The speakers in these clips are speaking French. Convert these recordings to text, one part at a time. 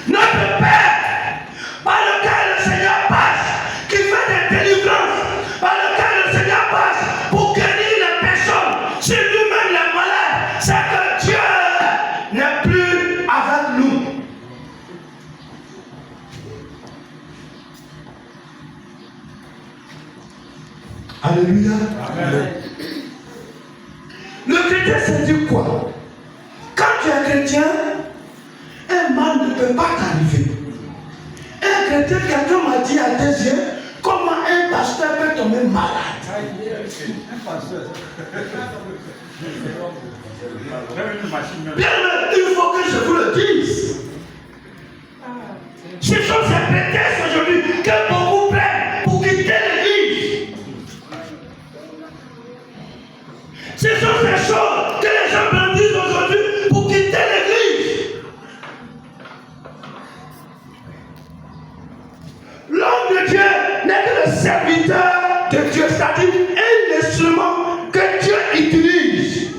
Notre Père, par lequel le Seigneur passe, qui fait des délivrances, par lequel le Seigneur passe pour guérir les personnes, c'est lui-même les malades, c'est que Dieu n'est plus avec nous. Alléluia. Amen. Le chrétien, c'est dit quoi? Quand tu es chrétien, un mal ne peut pas t'arriver. Un chrétien, quelqu'un m'a dit à tes yeux, comment un pasteur peut tomber malade? Un pasteur. Bien, il faut que je vous le dise. Ce sont ces prétextes aujourd'hui que beaucoup prennent pour quitter l'église. Ce sont ces choses que les gens brandissent aujourd'hui pour quitter l'église. L'homme de Dieu n'est que le serviteur de Dieu, c'est-à-dire un instrument que Dieu utilise.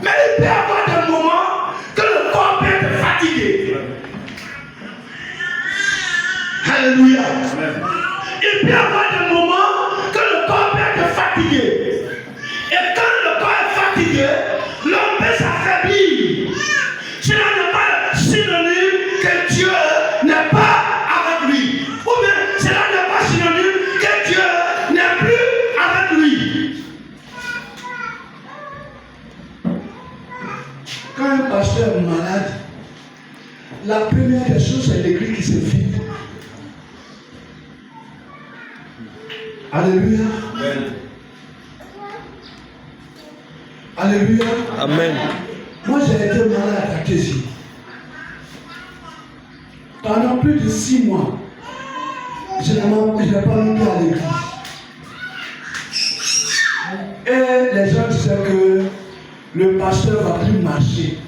Mais il peut y avoir des moments que le corps peut être fatigué. Alléluia. Il peut y avoir des moments que le corps peut être fatigué. Et quand le corps est fatigué, l'homme peut s'affaiblir. Cela n'est pas synonyme que Dieu n'est pas avec lui. Ou bien cela n'est pas synonyme que Dieu n'est plus avec lui. Quand un pasteur est malade, la première des choses, c'est l'église qui se vide. Alléluia. Amen. Alléluia. Amen. Moi, j'ai été malade à Kézi. Pendant plus de 6 mois, je n'ai pas mis à l'église. Et les gens disaient que le pasteur ne va plus marcher.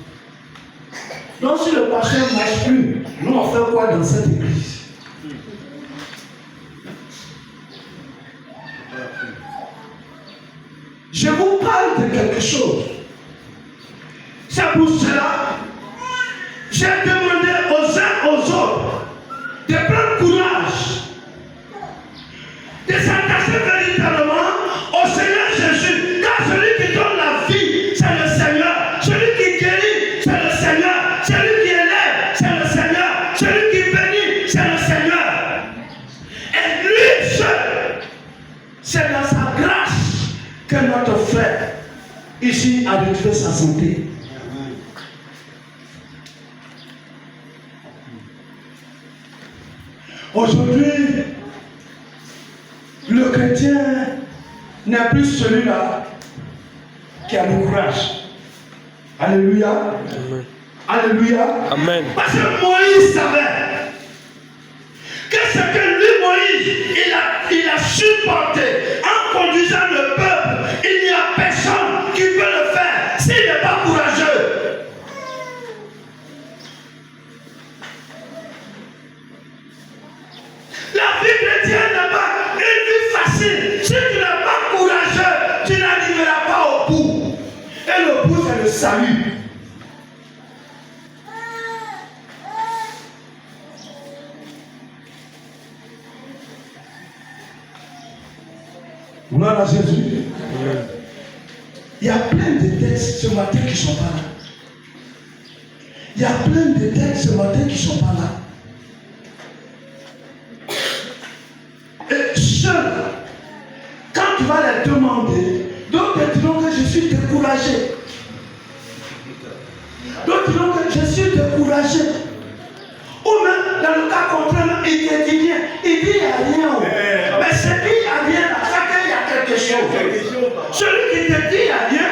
Donc, si le pasteur ne marche plus, nous on fait quoi dans cette église? Je vous parle de quelque chose. C'est pour cela que j'ai demandé aux uns aux autres de prendre courage, de s'attacher véritablement au Seigneur Jésus. Car celui qui donne la vie, c'est le Seigneur. Celui qui guérit, c'est le Seigneur. Celui qui élève, c'est le Seigneur. Celui qui bénit, c'est le Seigneur. Et lui seul, c'est dans sa grâce que notre frère ici a retrouvé sa santé. Aujourd'hui, le chrétien n'est plus celui-là qui a le courage. Alléluia. Amen. Alléluia. Amen. Parce que Moïse savait que ce que lui, Moïse, il a supporté en conduisant le peuple. Il n'y a personne qui peut le faire s'il n'est pas courageux. La vie chrétienne n'est pas une vie facile. Si tu n'es pas courageux, tu n'arriveras pas au bout. Et le bout, c'est le salut. Gloire à Jésus. Il y a plein de textes ce matin qui ne sont pas là. Il y a plein de textes ce matin qui ne sont pas là. Et seul, quand tu vas les demander, d'autres te diront que je suis découragé. D'autres diront que je suis découragé. Ou même, dans le cas contraire, il te dit rien. Il dit il n'y a rien. Mais c'est qu'il n'y a rien, ça qu'il y a quelque chose. Celui qui te dit il n'y a rien,